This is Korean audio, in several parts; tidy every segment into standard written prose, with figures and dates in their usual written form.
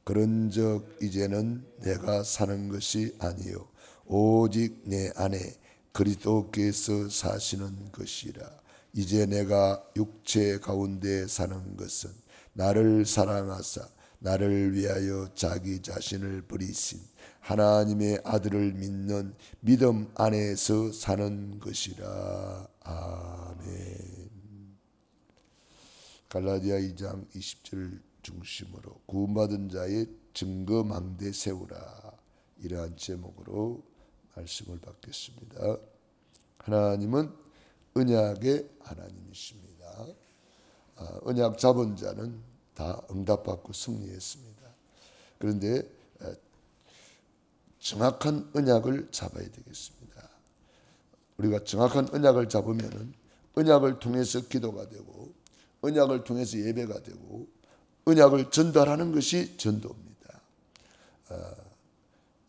그런즉 이제는 내가 사는 것이 아니요 오직 내 안에 그리스도께서 사시는 것이라. 이제 내가 육체 가운데 사는 것은 나를 사랑하사 나를 위하여 자기 자신을 버리신 하나님의 아들을 믿는 믿음 안에서 사는 것이라. 아멘. 갈라디아 2장 20절 중심으로 구원받은 자의 증거망대 세우라, 이러한 제목으로 말씀을 받겠습니다. 하나님은 언약의 하나님이십니다. 언약 잡은 자는 다 응답받고 승리했습니다. 그런데 정확한 언약을 잡아야 되겠습니다. 우리가 정확한 언약을 잡으면 언약을 통해서 기도가 되고 언약을 통해서 예배가 되고 언약을 전달하는 것이 전도입니다.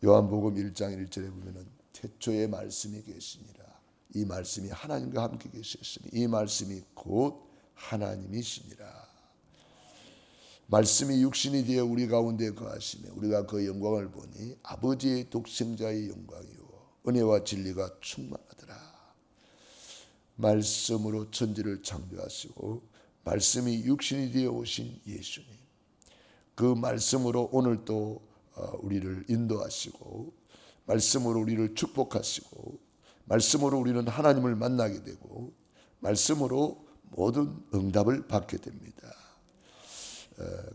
요한복음 1장 1절에 보면 태초에 말씀이 계시니라. 이 말씀이 하나님과 함께 계셨으니 이 말씀이 곧 하나님이시니라. 말씀이 육신이 되어 우리 가운데 거하시며 우리가 그 영광을 보니 아버지의 독생자의 영광이요 은혜와 진리가 충만하더라. 말씀으로 천지를 창조하시고 말씀이 육신이 되어 오신 예수님, 그 말씀으로 오늘 또 우리를 인도하시고 말씀으로 우리를 축복하시고 말씀으로 우리는 하나님을 만나게 되고 말씀으로 모든 응답을 받게 됩니다.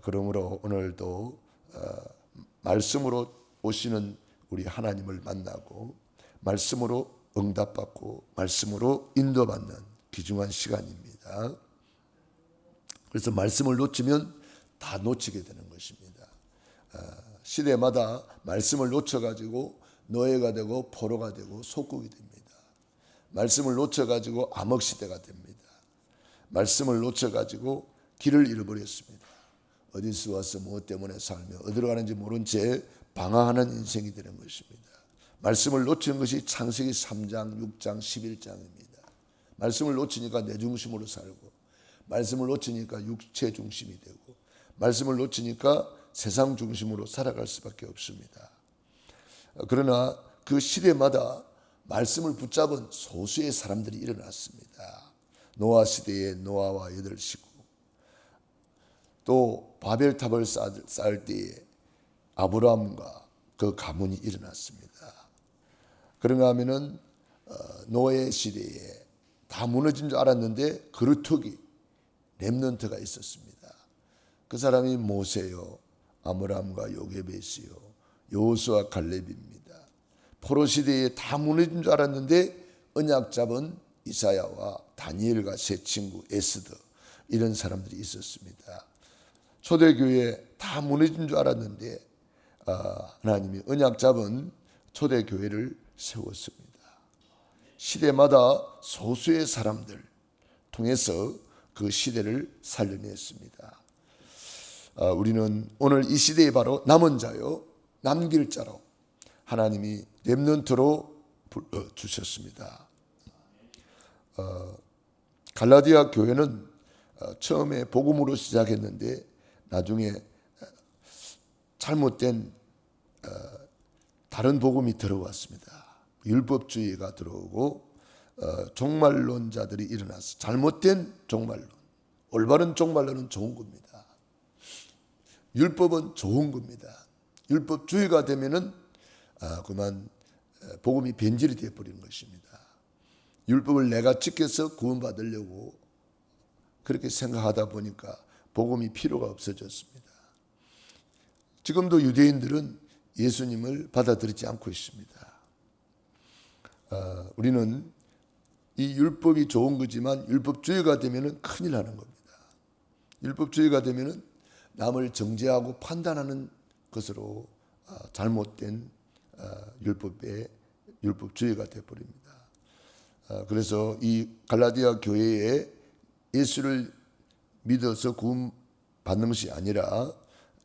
그러므로 오늘도 말씀으로 오시는 우리 하나님을 만나고 말씀으로 응답받고 말씀으로 인도받는 귀중한 시간입니다. 그래서 말씀을 놓치면 다 놓치게 되는 것입니다. 시대마다 말씀을 놓쳐가지고 노예가 되고 포로가 되고 속국이 됩니다. 말씀을 놓쳐가지고 암흑시대가 됩니다. 말씀을 놓쳐가지고 길을 잃어버렸습니다. 어디서 와서 무엇 때문에 살며 어디로 가는지 모른 채 방황하는 인생이 되는 것입니다. 말씀을 놓치는 것이 창세기 3장, 6장, 11장입니다. 말씀을 놓치니까 내 중심으로 살고 말씀을 놓치니까 육체 중심이 되고 말씀을 놓치니까 세상 중심으로 살아갈 수밖에 없습니다. 그러나 그 시대마다 말씀을 붙잡은 소수의 사람들이 일어났습니다. 노아 시대에 노아와 8식구, 또 바벨탑을 쌓을 때에 아브라함과 그 가문이 일어났습니다. 그런가 하면은 노예 시대에 다 무너진 줄 알았는데 그루터기 렘넌트가 있었습니다. 그 사람이 모세요, 아므람과 요게벳이요, 여호수아 갈렙입니다. 포로 시대에 다 무너진 줄 알았는데 언약 잡은 이사야와 다니엘과 세 친구 에스더, 이런 사람들이 있었습니다. 초대교회 다 무너진 줄 알았는데 하나님이 언약 잡은 초대교회를 세웠습니다. 시대마다 소수의 사람들 통해서 그 시대를 살려냈습니다. 우리는 오늘 이 시대에 바로 남은 자요 남길 자로 하나님이 렘넌트로 불러주셨습니다. 갈라디아 교회는 처음에 복음으로 시작했는데 나중에 잘못된 다른 복음이 들어왔습니다. 율법주의가 들어오고 종말론자들이 일어나서 잘못된 종말론, 올바른 종말론은 좋은 겁니다. 율법은 좋은 겁니다. 율법주의가 되면은 그만 복음이 변질이 되어버리는 것입니다. 율법을 내가 지켜서 구원받으려고 그렇게 생각하다 보니까 복음이 필요가 없어졌습니다. 지금도 유대인들은 예수님을 받아들이지 않고 있습니다. 우리는 이 율법이 좋은 거지만 율법주의가 되면 큰일 나는 겁니다. 율법주의가 되면 남을 정죄하고 판단하는 것으로 잘못된 율법주의가 되어버립니다. 그래서 이 갈라디아 교회에 예수를 믿어서 구원받는 것이 아니라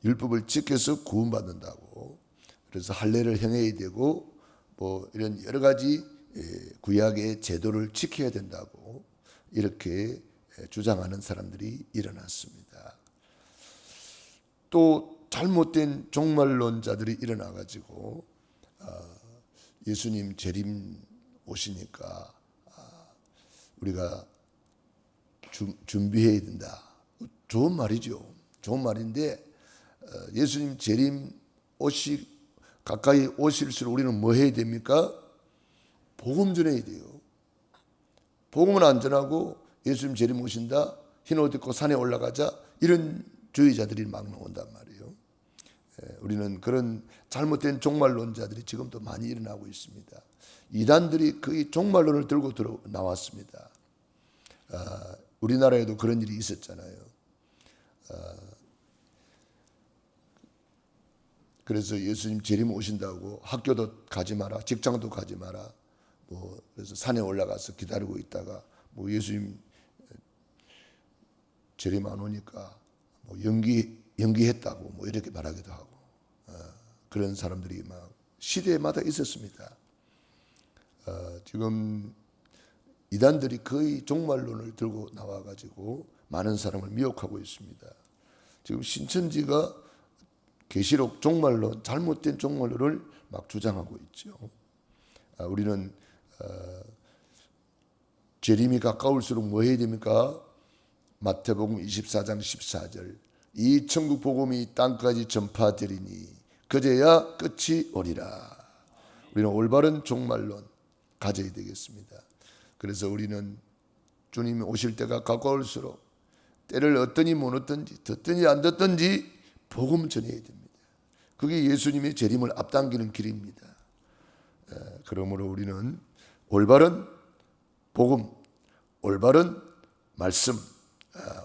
율법을 지켜서 구원받는다고, 그래서 할례를 행해야 되고 뭐 이런 여러 가지 구약의 제도를 지켜야 된다고 이렇게 주장하는 사람들이 일어났습니다. 또 잘못된 종말론자들이 일어나 가지고 예수님 재림 오시니까 우리가 준비해야 된다. 좋은 말이죠. 좋은 말인데 예수님 재림 가까이 오실수록 우리는 뭐 해야 됩니까? 복음 전해야 돼요. 복음은 안 전하고 예수님 재림 오신다, 흰 옷 입고 산에 올라가자, 이런 주의자들이 막 나온단 말이에요. 우리는 그런 잘못된 종말론자들이 지금도 많이 일어나고 있습니다. 이단들이 거의 종말론을 들고 나왔습니다. 우리나라에도 그런 일이 있었잖아요. 그래서 예수님 재림 오신다고 학교도 가지 마라, 직장도 가지 마라, 그래서 산에 올라가서 기다리고 있다가 예수님 재림 안 오니까 연기했다고 이렇게 말하기도 하고, 그런 사람들이 막 시대마다 있었습니다. 지금 이단들이 거의 종말론을 들고 나와가지고 많은 사람을 미혹하고 있습니다. 지금 신천지가 계시록 종말론, 잘못된 종말론을 막 주장하고 있죠. 우리는 재림이 가까울수록 뭐 해야 됩니까? 마태복음 24장 14절, 이 천국 복음이 땅까지 전파되리니 그제야 끝이 오리라. 우리는 올바른 종말론 가져야 되겠습니다. 그래서 우리는 주님이 오실 때가 가까울수록 때를 얻든지 못 얻든지, 듣든지 안 듣든지 복음 전해야 됩니다. 그게 예수님의 재림을 앞당기는 길입니다. 그러므로 우리는 올바른 복음, 올바른 말씀,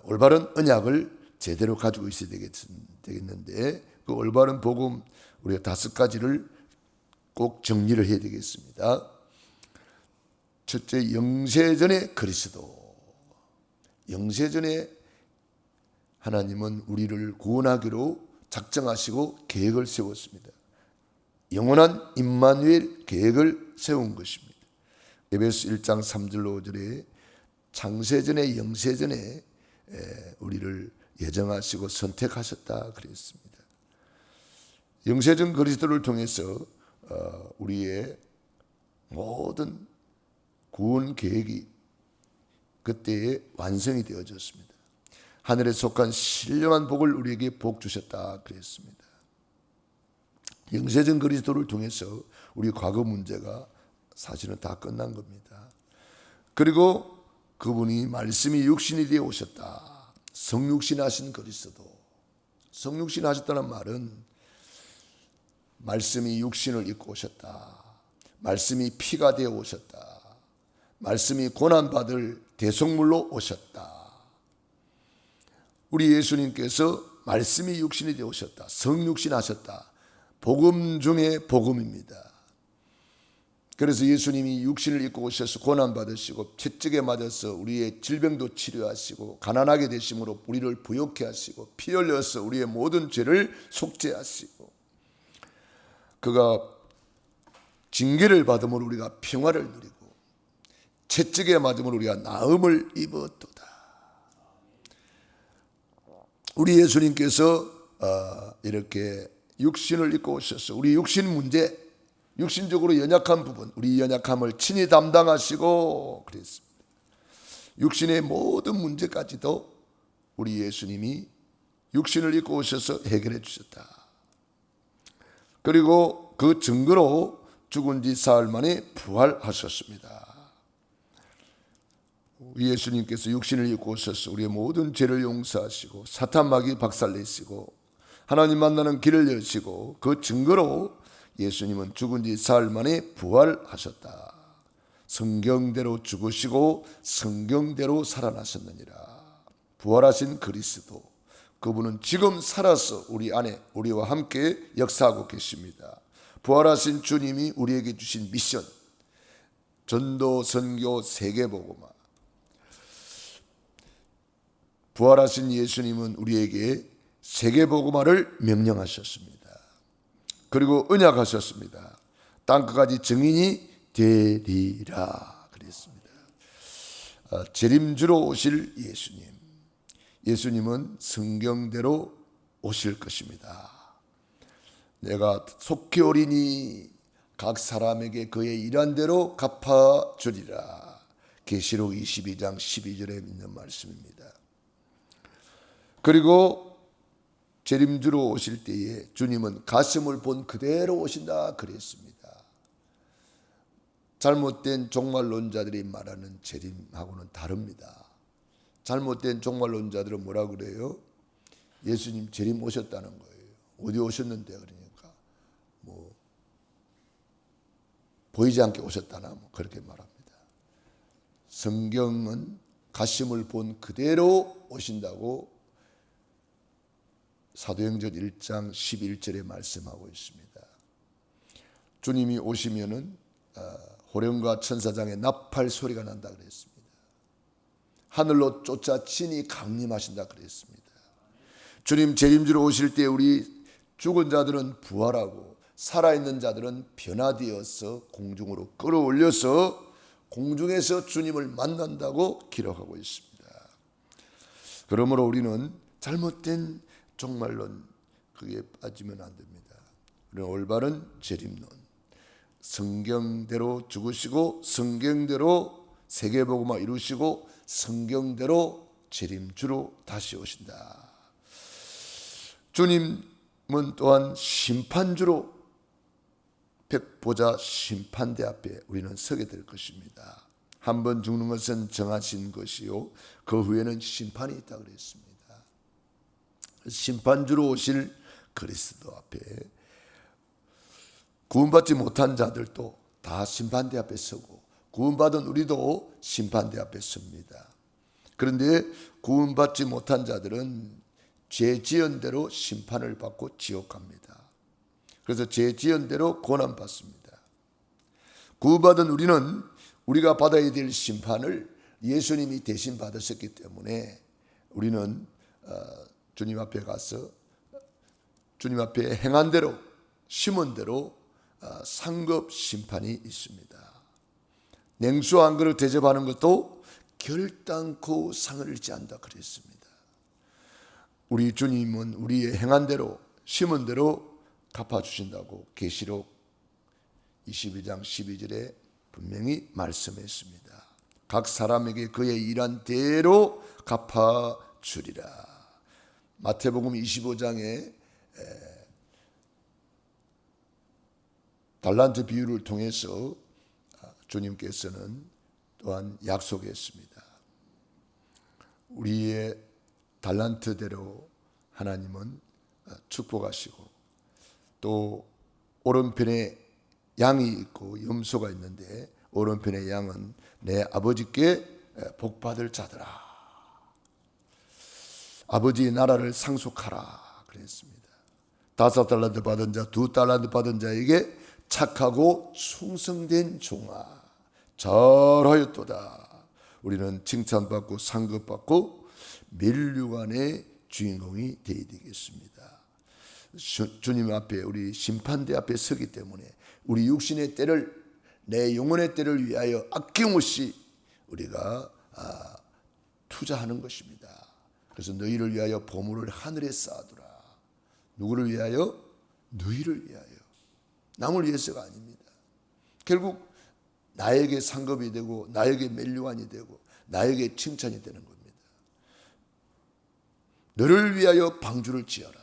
올바른 언약을 제대로 가지고 있어야 되겠는데, 그 올바른 복음 우리가 5가지를 꼭 정리를 해야 되겠습니다. 첫째, 영세전의 그리스도. 영세전에 하나님은 우리를 구원하기로 작정하시고 계획을 세웠습니다. 영원한 임마누엘 계획을 세운 것입니다. 에베소 1장 3절로 5절에 창세전에 영세전에 우리를 예정하시고 선택하셨다 그랬습니다. 영세전 그리스도를 통해서 우리의 모든 구원 계획이 그때에 완성이 되어졌습니다. 하늘에 속한 신령한 복을 우리에게 복 주셨다 그랬습니다. 영세전 그리스도를 통해서 우리 과거 문제가 사실은 다 끝난 겁니다. 그리고 그분이 말씀이 육신이 되어 오셨다. 성육신 하신 그리스도. 성육신 하셨다는 말은 말씀이 육신을 입고 오셨다. 말씀이 피가 되어 오셨다. 말씀이 고난받을 대속물로 오셨다. 우리 예수님께서 말씀이 육신이 되어 오셨다. 성육신 하셨다. 복음 중에 복음입니다. 그래서 예수님이 육신을 입고 오셔서 고난받으시고 채찍에 맞아서 우리의 질병도 치료하시고 가난하게 되심으로 우리를 부욕해 하시고 피 흘려서 우리의 모든 죄를 속죄하시고, 그가 징계를 받음으로 우리가 평화를 누리고 채찍에 맞음으로 우리가 나음을 입었도다. 우리 예수님께서 이렇게 육신을 입고 오셔서 우리 육신 문제, 육신적으로 연약한 부분, 우리 연약함을 친히 담당하시고 그랬습니다. 육신의 모든 문제까지도 우리 예수님이 육신을 입고 오셔서 해결해 주셨다. 그리고 그 증거로 죽은 지 사흘 만에 부활하셨습니다. 예수님께서 육신을 입고 오셔서 우리의 모든 죄를 용서하시고 사탄 마귀 박살내시고 하나님 만나는 길을 여시고, 그 증거로 예수님은 죽은 지 사흘 만에 부활하셨다. 성경대로 죽으시고 성경대로 살아나셨느니라. 부활하신 그리스도, 그분은 지금 살아서 우리 안에 우리와 함께 역사하고 계십니다. 부활하신 주님이 우리에게 주신 미션, 전도, 선교, 세계복음화. 부활하신 예수님은 우리에게 세계복음화를 명령하셨습니다. 그리고 언약하셨습니다. 땅끝까지 증인이 되리라 그랬습니다. 재림주로 오실 예수님. 예수님은 성경대로 오실 것입니다. 내가 속히 오리니 각 사람에게 그의 일한 대로 갚아주리라. 계시록 22장 12절에 있는 말씀입니다. 그리고 재림주로 오실 때에 주님은 가슴을 본 그대로 오신다 그랬습니다. 잘못된 종말론자들이 말하는 재림하고는 다릅니다. 잘못된 종말론자들은 뭐라 그래요? 예수님 재림 오셨다는 거예요. 어디 오셨는데? 그러니까 뭐 보이지 않게 오셨다나 뭐 그렇게 말합니다. 성경은 가심을 본 그대로 오신다고 사도행전 1장 11절에 말씀하고 있습니다. 주님이 오시면은 호령과 천사장의 나팔 소리가 난다 그랬습니다. 하늘로 쫓아 친히 강림하신다 그랬습니다. 주님 재림주로 오실 때 우리 죽은 자들은 부활하고 살아있는 자들은 변화되어서 공중으로 끌어올려서 공중에서 주님을 만난다고 기록하고 있습니다. 그러므로 우리는 잘못된 종말론 그게 빠지면 안 됩니다. 우리는 올바른 재림론, 성경대로 죽으시고 성경대로 세계복음화 이루시고 성경대로 재림주로 다시 오신다. 주님은 또한 심판주로 백보자 심판대 앞에 우리는 서게 될 것입니다. 한 번 죽는 것은 정하신 것이요 그 후에는 심판이 있다 그랬습니다. 심판주로 오실 그리스도 앞에 구원받지 못한 자들도 다 심판대 앞에 서고 구원받은 우리도 심판대 앞에 섭니다. 그런데 구원받지 못한 자들은 죄 지은 대로 심판을 받고 지옥 갑니다. 그래서 죄 지은 대로 고난받습니다. 구원받은 우리는 우리가 받아야 될 심판을 예수님이 대신 받으셨기 때문에 우리는 주님 앞에 가서 주님 앞에 행한 대로 심은 대로 상급 심판이 있습니다. 냉수 한 그릇 대접하는 것도 결단코 상을 잃지 않는다 그랬습니다. 우리 주님은 우리의 행한 대로 심은 대로 갚아주신다고 계시록 22장 12절에 분명히 말씀했습니다. 각 사람에게 그의 일한 대로 갚아주리라. 마태복음 25장에 달란트 비유를 통해서 주님께서는 또한 약속했습니다. 우리의 달란트대로 하나님은 축복하시고 또 오른편에 양이 있고 염소가 있는데 오른편의 양은 내 아버지께 복받을 자들아 아버지의 나라를 상속하라 그랬습니다. 5달란트 받은 자 2달란트 받은 자에게 착하고 충성된 종아 잘하였도다. 우리는 칭찬받고 상급받고 멸류관의 주인공이 되어야 되겠습니다. 주님 앞에 우리 심판대 앞에 서기 때문에 우리 육신의 때를 내 영혼의 때를 위하여 아낌없이 우리가 투자하는 것입니다. 그래서 너희를 위하여 보물을 하늘에 쌓아두라. 누구를 위하여? 너희를 위하여. 남을 위해서가 아닙니다. 결국 나에게 상급이 되고 나에게 멸류관이 되고 나에게 칭찬이 되는 겁니다. 너를 위하여 방주를 지어라.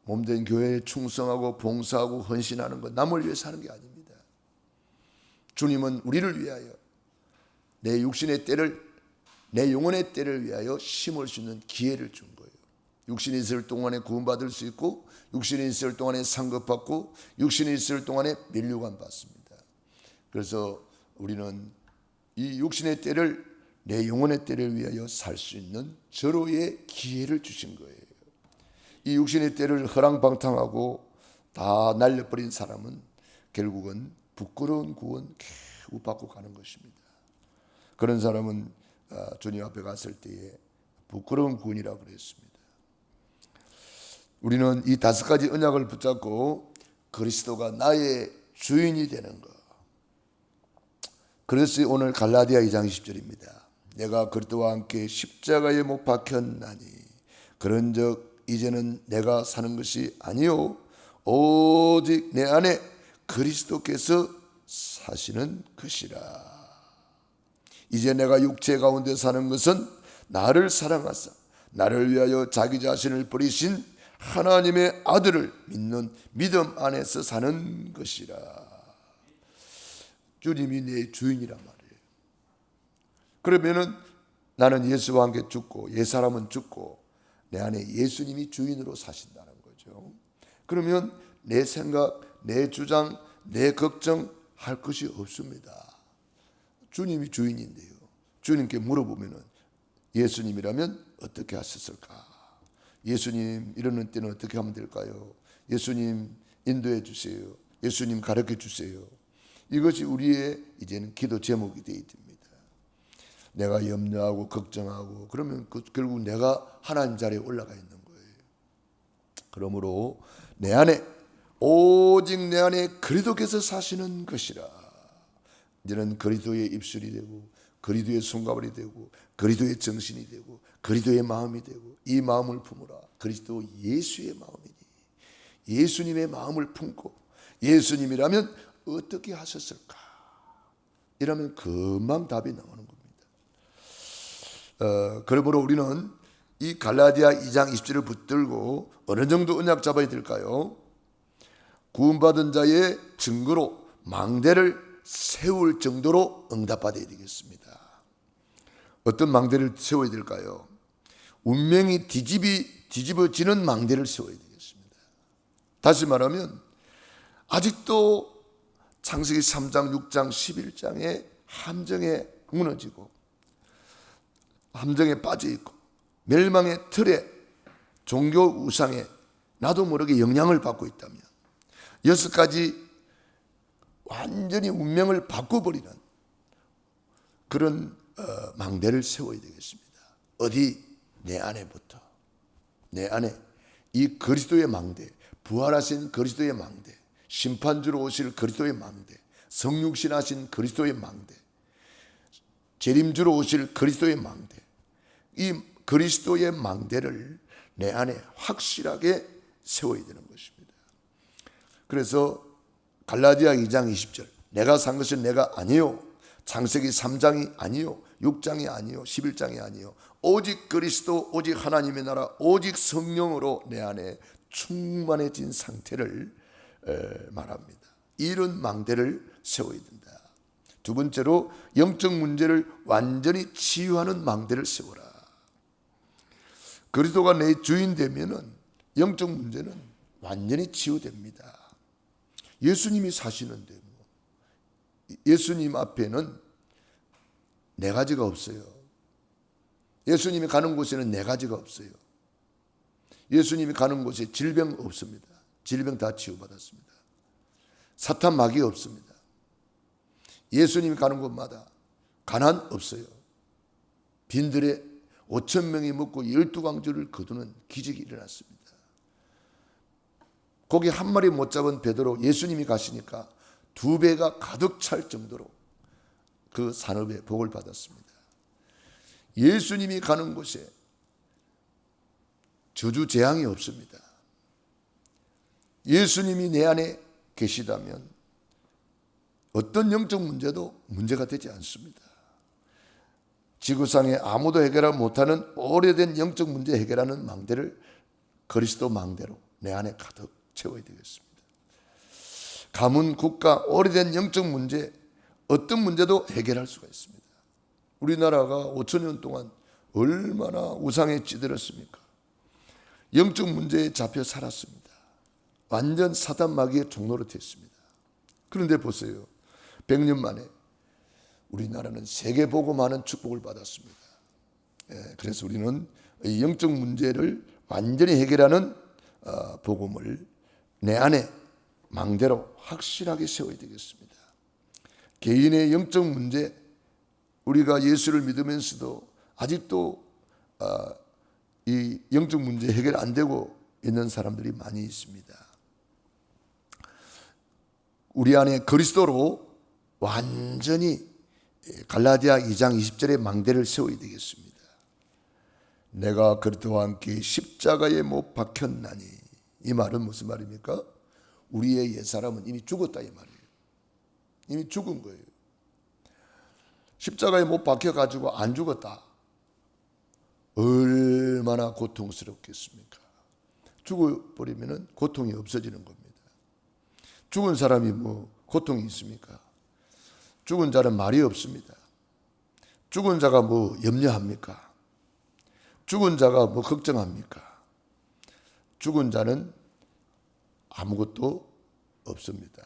몸된 교회에 충성하고 봉사하고 헌신하는 것 남을 위해서 하는 게 아닙니다. 주님은 우리를 위하여 내 육신의 때를 내 영혼의 때를 위하여 심을 수 있는 기회를 준 거예요. 육신이 있을 동안에 구원받을 수 있고 육신이 있을 동안에 상급받고 육신이 있을 동안에 멸류관 받습니다. 그래서 우리는 이 육신의 때를 내 영혼의 때를 위하여 살 수 있는 절호의 기회를 주신 거예요. 이 육신의 때를 허랑방탕하고 다 날려버린 사람은 결국은 부끄러운 구원 겨우 받고 가는 것입니다. 그런 사람은 주님 앞에 갔을 때에 부끄러운 구원이라고 그랬습니다. 우리는 이 5가지 언약을 붙잡고 그리스도가 나의 주인이 되는 것. 그래서 오늘 갈라디아 2장 20절입니다. 내가 그리스도와 함께 십자가에 못 박혔나니 그런즉 이제는 내가 사는 것이 아니요 오직 내 안에 그리스도께서 사시는 것이라. 이제 내가 육체 가운데 사는 것은 나를 사랑하사 나를 위하여 자기 자신을 버리신 하나님의 아들을 믿는 믿음 안에서 사는 것이라. 주님이 내 주인이란 말이에요. 그러면은 나는 예수와 함께 죽고 옛사람은 죽고 내 안에 예수님이 주인으로 사신다는 거죠. 그러면 내 생각, 내 주장, 내 걱정 할 것이 없습니다. 주님이 주인인데요. 주님께 물어보면은 예수님이라면 어떻게 하셨을까? 예수님 이러는 때는 어떻게 하면 될까요? 예수님 인도해 주세요. 예수님 가르쳐 주세요. 이것이 우리의 이제는 기도 제목이 되어 있습니다. 내가 염려하고 걱정하고 그러면 결국 내가 하나님 자리에 올라가 있는 거예요. 그러므로 내 안에 오직 내 안에 그리스도께서 사시는 것이라. 이제는 그리스도의 입술이 되고 그리스도의 손가락이 되고 그리스도의 정신이 되고 그리스도의 마음이 되고 이 마음을 품으라. 그리스도 예수의 마음이니 예수님의 마음을 품고 예수님이라면 어떻게 하셨을까? 이러면 금방 답이 나오는 겁니다. 그러므로 우리는 이 갈라디아 2장 20절을 붙들고 어느 정도 언약 잡아야 될까요? 구원받은 자의 증거로 망대를 세울 정도로 응답받아야 되겠습니다. 어떤 망대를 세워야 될까요? 운명이 뒤집어지는 망대를 세워야 되겠습니다. 다시 말하면 아직도 창세기 3장, 6장, 11장의 함정에 무너지고 함정에 빠져있고 멸망의 틀에 종교 우상에 나도 모르게 영향을 받고 있다면 6가지 완전히 운명을 바꿔버리는 그런 망대를 세워야 되겠습니다. 어디? 내 안에부터. 내 안에 이 그리스도의 망대, 부활하신 그리스도의 망대, 심판주로 오실 그리스도의 망대, 성육신하신 그리스도의 망대, 재림주로 오실 그리스도의 망대, 이 그리스도의 망대를 내 안에 확실하게 세워야 되는 것입니다. 그래서 갈라디아 2장 20절 내가 산 것은 내가 아니요 창세기 3장이 아니요 6장이 아니요 11장이 아니요 오직 그리스도 오직 하나님의 나라 오직 성령으로 내 안에 충만해진 상태를 말합니다. 이런 망대를 세워야 된다. 두 번째로 영적 문제를 완전히 치유하는 망대를 세워라. 그리스도가 내 주인 되면은 영적 문제는 완전히 치유됩니다. 예수님이 사시는데 예수님 앞에는 네 가지가 없어요. 예수님이 가는 곳에는 네 가지가 없어요. 예수님이 가는 곳에 질병 없습니다. 질병 다 치유받았습니다. 사탄 마귀 없습니다. 예수님이 가는 곳마다 가난 없어요. 빈들에 5,000명이 먹고 12광주를 거두는 기적이 일어났습니다. 고기 한 마리 못 잡은 베드로 예수님이 가시니까 2배가 가득 찰 정도로 그 산업에 복을 받았습니다. 예수님이 가는 곳에 저주 재앙이 없습니다. 예수님이 내 안에 계시다면 어떤 영적 문제도 문제가 되지 않습니다. 지구상에 아무도 해결하지 못하는 오래된 영적 문제 해결하는 망대를 그리스도 망대로 내 안에 가득 채워야 되겠습니다. 가문, 국가, 오래된 영적 문제 어떤 문제도 해결할 수가 있습니다. 우리나라가 5,000년 동안 얼마나 우상에 찌들었습니까? 영적 문제에 잡혀 살았습니다. 완전 사단 마귀의 종로로 됐습니다. 그런데 보세요. 100년 만에 우리나라는 세계 복음하는 축복을 받았습니다. 그래서 우리는 이 영적 문제를 완전히 해결하는 복음을 내 안에 망대로 확실하게 세워야 되겠습니다. 개인의 영적 문제, 우리가 예수를 믿으면서도 아직도 이 영적 문제 해결 안 되고 있는 사람들이 많이 있습니다. 우리 안에 그리스도로 완전히 갈라디아 2장 20절의 망대를 세워야 되겠습니다. 내가 그리스도와 함께 십자가에 못 박혔나니. 이 말은 무슨 말입니까? 우리의 옛사람은 이미 죽었다 이 말이에요. 이미 죽은 거예요. 십자가에 못 박혀가지고 안 죽었다. 얼마나 고통스럽겠습니까? 죽어버리면 고통이 없어지는 겁니다. 죽은 사람이 뭐 고통이 있습니까? 죽은 자는 말이 없습니다. 죽은 자가 뭐 염려합니까? 죽은 자가 뭐 걱정합니까? 죽은 자는 아무것도 없습니다.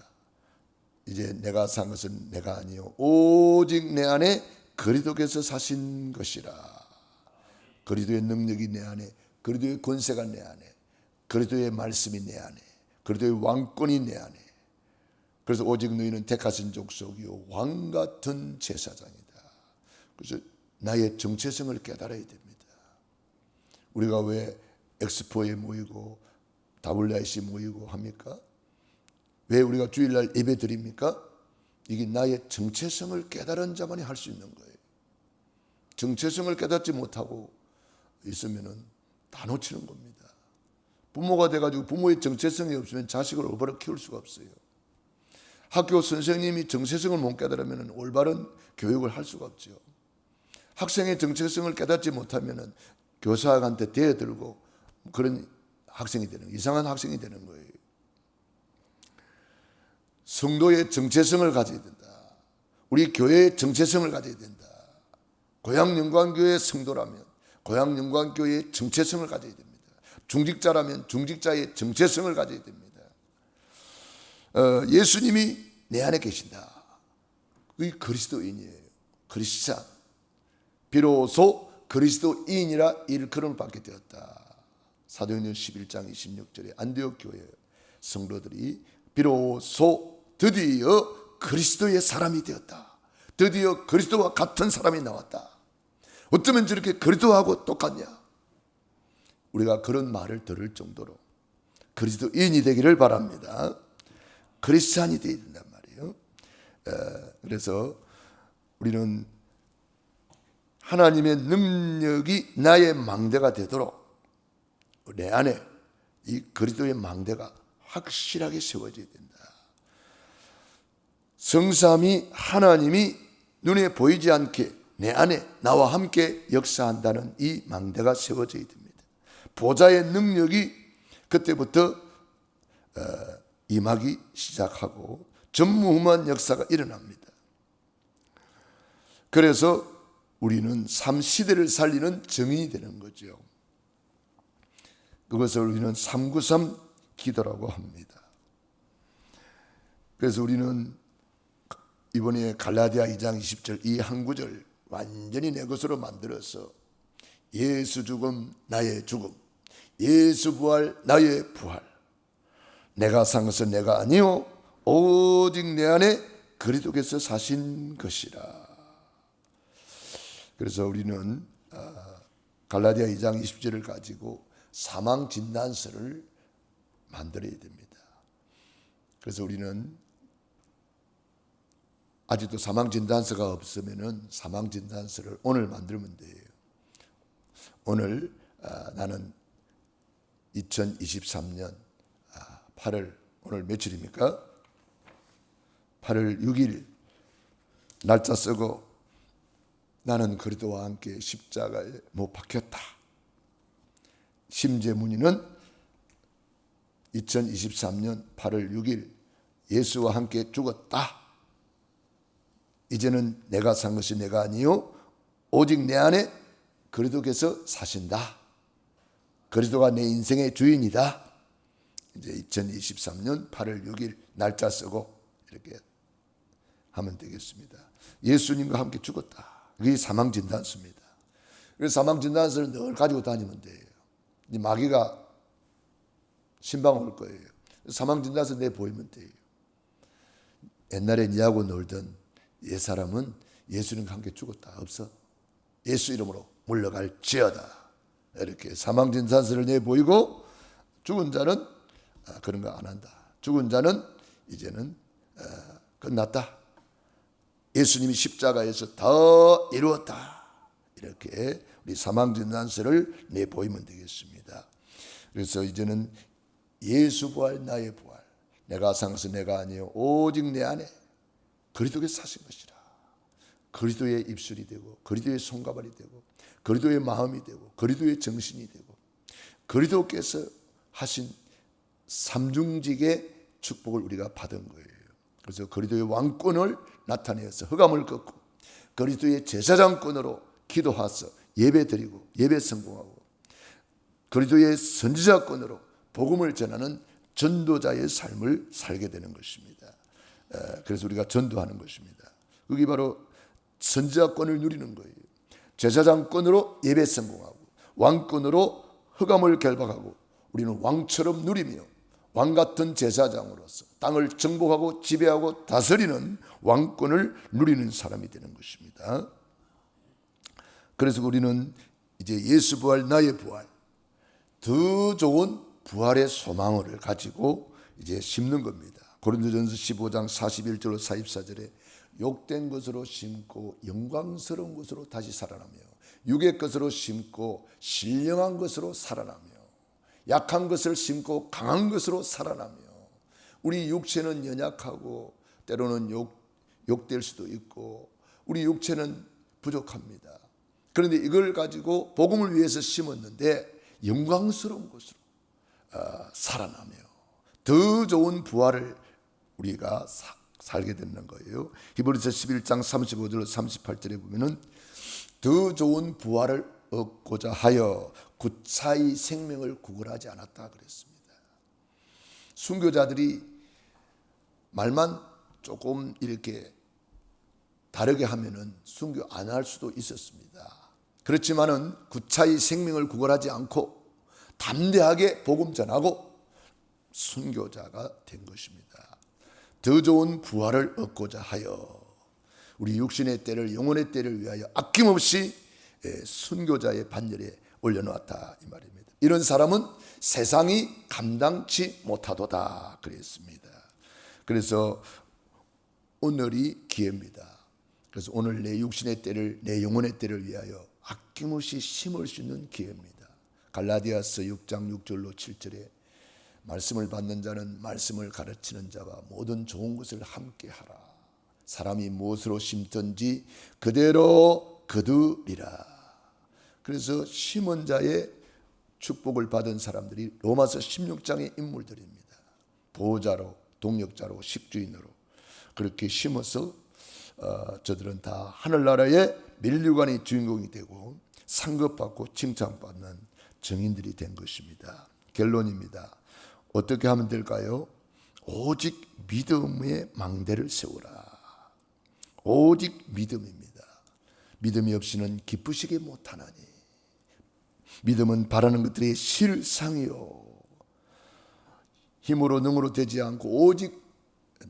이제 내가 산 것은 내가 아니요 오직 내 안에 그리스도께서 사신 것이라. 그리스도의 능력이 내 안에, 그리스도의 권세가 내 안에, 그리스도의 말씀이 내 안에, 그리스도의 왕권이 내 안에. 그래서 오직 너희는 택하신 족속이요 왕 같은 제사장이다. 그래서 나의 정체성을 깨달아야 됩니다. 우리가 왜 엑스포에 모이고 WIC 모이고 합니까? 왜 우리가 주일날 예배 드립니까? 이게 나의 정체성을 깨달은 자만이 할 수 있는 거예요. 정체성을 깨닫지 못하고 있으면 다 놓치는 겁니다. 부모가 돼가지고 부모의 정체성이 없으면 자식을 올바로 키울 수가 없어요. 학교 선생님이 정체성을 못 깨달으면 올바른 교육을 할 수가 없죠. 학생의 정체성을 깨닫지 못하면 교사한테 대들고 그런 학생이 되는, 이상한 학생이 되는 거예요. 성도의 정체성을 가져야 된다. 우리 교회의 정체성을 가져야 된다. 고향영광교회 성도라면 고향영광교회의 정체성을 가져야 됩니다. 중직자라면 중직자의 정체성을 가져야 됩니다. 예수님이 내 안에 계신다. 그게 그리스도인이에요. 크리스찬. 비로소 그리스도인이라 일컬음을 받게 되었다. 사도행전 11장 26절에 안디옥 교회 성도들이 비로소 드디어 그리스도의 사람이 되었다. 드디어 그리스도와 같은 사람이 나왔다. 어쩌면 저렇게 그리스도하고 똑같냐? 우리가 그런 말을 들을 정도로 그리스도인이 되기를 바랍니다. 크리스찬이 되어야 된단 말이에요. 그래서 우리는 하나님의 능력이 나의 망대가 되도록 내 안에 이 그리스도의 망대가 확실하게 세워져야 된다. 성삼위 하나님이 눈에 보이지 않게 내 안에 나와 함께 역사한다는 이 망대가 세워져야 됩니다. 보좌의 능력이 그때부터 임하기 시작하고 전무후무한 역사가 일어납니다. 그래서 우리는 삶시대를 살리는 증인이 되는 거죠. 그것을 우리는 393 기도라고 합니다. 그래서 우리는 이번에 갈라디아 2장 20절 이 한 구절 완전히 내 것으로 만들어서 예수 죽음 나의 죽음, 예수 부활 나의 부활, 내가 산 것은 내가 아니요 오직 내 안에 그리스도께서 사신 것이라. 그래서 우리는 갈라디아 2장 20절을 가지고 사망 진단서를 만들어야 됩니다. 그래서 우리는 아직도 사망 진단서가 없으면은 사망 진단서를 오늘 만들면 돼요. 오늘 나는 2023년 8월 오늘 며칠입니까? 8월 6일 날짜 쓰고 나는 그리스도와 함께 십자가에 못 박혔다. 심재문이는 2023년 8월 6일 예수와 함께 죽었다. 이제는 내가 산 것이 내가 아니요 오직 내 안에 그리스도께서 사신다. 그리스도가 내 인생의 주인이다. 이제 2023년 8월 6일 날짜 쓰고 이렇게 하면 되겠습니다. 예수님과 함께 죽었다. 그게 사망진단서입니다. 그래서 사망진단서를 늘 가지고 다니면 돼요. 이 마귀가 신방 올 거예요. 사망진단서 내 보이면 돼요. 옛날에 니하고 놀던 옛사람은 예수님과 함께 죽었다. 없어. 예수 이름으로 물러갈지어다. 이렇게 사망진단서를 내 보이고 죽은 자는 그런 거 안 한다. 죽은 자는 이제는 끝났다. 예수님이 십자가에서 다 이루었다. 이렇게 우리 사망진단서를 내보이면 되겠습니다. 그래서 이제는 예수 부활 나의 부활, 내가 상서 내가 아니요 오직 내 안에 그리스도께 사신 것이라. 그리스도의 입술이 되고 그리스도의 손가발이 되고 그리스도의 마음이 되고 그리스도의 정신이 되고 그리스도께서 하신 삼중직의 축복을 우리가 받은 거예요. 그래서 그리스도의 왕권을 나타내어서 흑암을 꺾고 그리스도의 제사장권으로 기도하서 예배 드리고 예배 성공하고 그리스도의 선지자권으로 복음을 전하는 전도자의 삶을 살게 되는 것입니다. 그래서 우리가 전도하는 것입니다. 그게 바로 선지자권을 누리는 거예요. 제사장권으로 예배 성공하고 왕권으로 흑암을 결박하고 우리는 왕처럼 누리며 왕같은 제사장으로서 땅을 정복하고 지배하고 다스리는 왕권을 누리는 사람이 되는 것입니다. 그래서 우리는 이제 예수 부활 나의 부활, 더 좋은 부활의 소망을 가지고 이제 심는 겁니다. 고린도전서 15장 41절로 44절에 욕된 것으로 심고 영광스러운 것으로 다시 살아나며 육의 것으로 심고 신령한 것으로 살아나며 약한 것을 심고 강한 것으로 살아나며 우리 육체는 연약하고 때로는 욕될 수도 있고 우리 육체는 부족합니다. 그런데 이걸 가지고 복음을 위해서 심었는데 영광스러운 것으로 살아나며 더 좋은 부활을 우리가 살게 되는 거예요. 히브리서 11장 35절 38절에 보면은 더 좋은 부활을 얻고자 하여 구차히 생명을 구걸하지 않았다 그랬습니다. 순교자들이 말만 조금 이렇게 다르게 하면은 순교 안 할 수도 있었습니다. 그렇지만은 구차히 생명을 구걸하지 않고 담대하게 복음 전하고 순교자가 된 것입니다. 더 좋은 부활을 얻고자 하여 우리 육신의 때를 영혼의 때를 위하여 아낌없이 순교자의 반열에 올려놓았다 이 말입니다. 이런 사람은 세상이 감당치 못하도다 그랬습니다. 그래서 오늘이 기회입니다. 그래서 오늘 내 육신의 때를 내 영혼의 때를 위하여 아낌없이 심을 수 있는 기회입니다. 갈라디아서 6장 6절로 7절에 말씀을 받는 자는 말씀을 가르치는 자와 모든 좋은 것을 함께 하라. 사람이 무엇으로 심든지 그대로 거두리라. 그래서 심은 자의 축복을 받은 사람들이 로마서 16장의 인물들입니다. 보호자로, 동력자로, 식주인으로 그렇게 심어서 저들은 다 하늘나라의 면류관의 주인공이 되고 상급받고 칭찬받는 정인들이 된 것입니다. 결론입니다. 어떻게 하면 될까요? 오직 믿음의 망대를 세우라. 오직 믿음입니다. 믿음이 없이는 기쁘시게 못하나니 믿음은 바라는 것들의 실상이요 힘으로 능으로 되지 않고 오직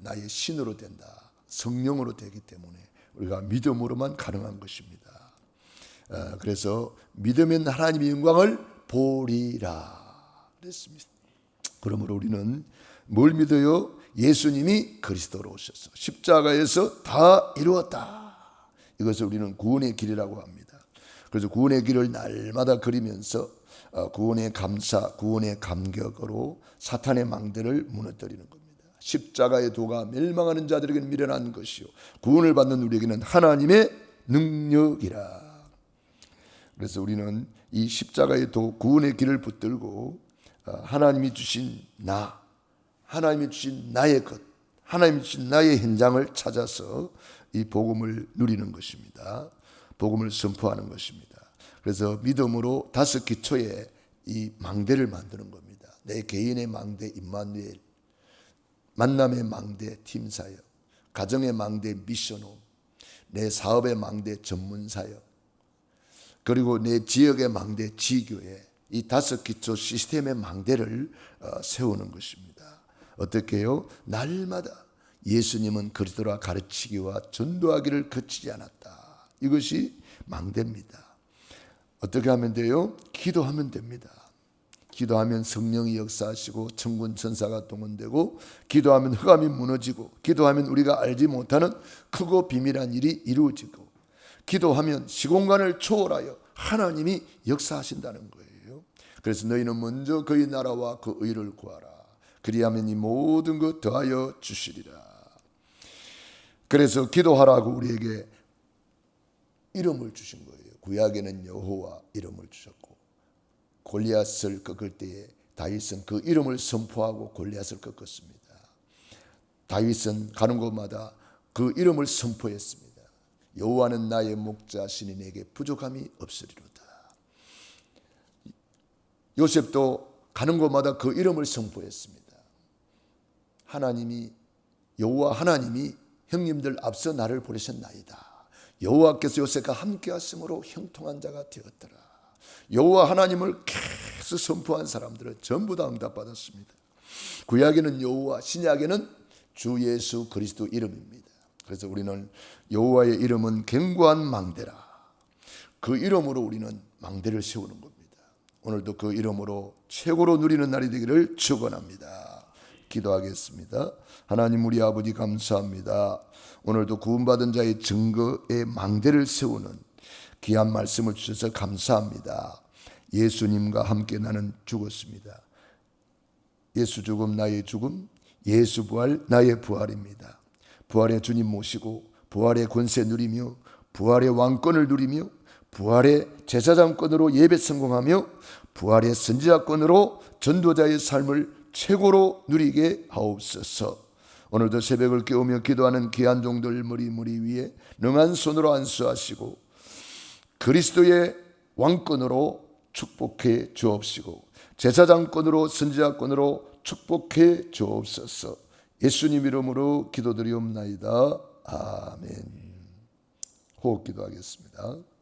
나의 신으로 된다. 성령으로 되기 때문에 우리가 믿음으로만 가능한 것입니다. 그래서 믿으면 하나님의 영광을 보리라 그랬습니다. 그러므로 우리는 뭘 믿어요? 예수님이 그리스도로 오셔서 십자가에서 다 이루었다. 이것을 우리는 구원의 길이라고 합니다. 그래서 구원의 길을 날마다 그리면서 구원의 감사, 구원의 감격으로 사탄의 망대를 무너뜨리는 겁니다. 십자가의 도가 멸망하는 자들에게는 미련한 것이요 구원을 받는 우리에게는 하나님의 능력이라. 그래서 우리는 이 십자가의 도, 구원의 길을 붙들고 하나님이 주신 나, 하나님이 주신 나의 것, 하나님이 주신 나의 현장을 찾아서 이 복음을 누리는 것입니다. 복음을 선포하는 것입니다. 그래서 믿음으로 5기초에 이 망대를 만드는 겁니다. 내 개인의 망대 임마누엘, 만남의 망대 팀사역, 가정의 망대 미션홈, 내 사업의 망대 전문사역, 그리고 내 지역의 망대 지교회, 이 5기초 시스템의 망대를 세우는 것입니다. 어떻게 해요? 날마다 예수님은 그리스도라 가르치기와 전도하기를 그치지 않았다. 이것이 망대입니다. 어떻게 하면 돼요? 기도하면 됩니다. 기도하면 성령이 역사하시고 천군 천사가 동원되고 기도하면 흑암이 무너지고 기도하면 우리가 알지 못하는 크고 비밀한 일이 이루어지고 기도하면 시공간을 초월하여 하나님이 역사하신다는 거예요. 그래서 너희는 먼저 그의 나라와 그 의를 구하라. 그리하면 이 모든 것 더하여 주시리라. 그래서 기도하라고 우리에게 이름을 주신 거예요. 구약에는 여호와 이름을 주셨고, 골리앗을 꺾을 때에 다윗은 그 이름을 선포하고 골리앗을 꺾었습니다. 다윗은 가는 곳마다 그 이름을 선포했습니다. 여호와는 나의 목자시니 내게 부족함이 없으리로다. 요셉도 가는 곳마다 그 이름을 선포했습니다. 하나님이, 여호와 하나님이 형님들 앞서 나를 보내셨나이다. 여호와께서 요셉과 함께 하심으로 형통한 자가 되었더라. 여호와 하나님을 계속 선포한 사람들은 전부 다 응답받았습니다. 구약에는 여호와, 신약에는 주 예수 그리스도 이름입니다. 그래서 우리는 여호와의 이름은 견고한 망대라. 그 이름으로 우리는 망대를 세우는 겁니다. 오늘도 그 이름으로 최고로 누리는 날이 되기를 축원합니다. 기도하겠습니다. 하나님 우리 아버지 감사합니다. 오늘도 구원받은 자의 증거의 망대를 세우는 귀한 말씀을 주셔서 감사합니다. 예수님과 함께 나는 죽었습니다. 예수 죽음 나의 죽음, 예수 부활 나의 부활입니다. 부활의 주님 모시고 부활의 권세 누리며 부활의 왕권을 누리며 부활의 제사장권으로 예배 성공하며 부활의 선지자권으로 전도자의 삶을 최고로 누리게 하옵소서. 오늘도 새벽을 깨우며 기도하는 귀한 종들 머리 위에 능한 손으로 안수하시고 그리스도의 왕권으로 축복해 주옵시고 제사장권으로 선지자권으로 축복해 주옵소서. 예수님 이름으로 기도드리옵나이다. 아멘. 호흡 기도하겠습니다.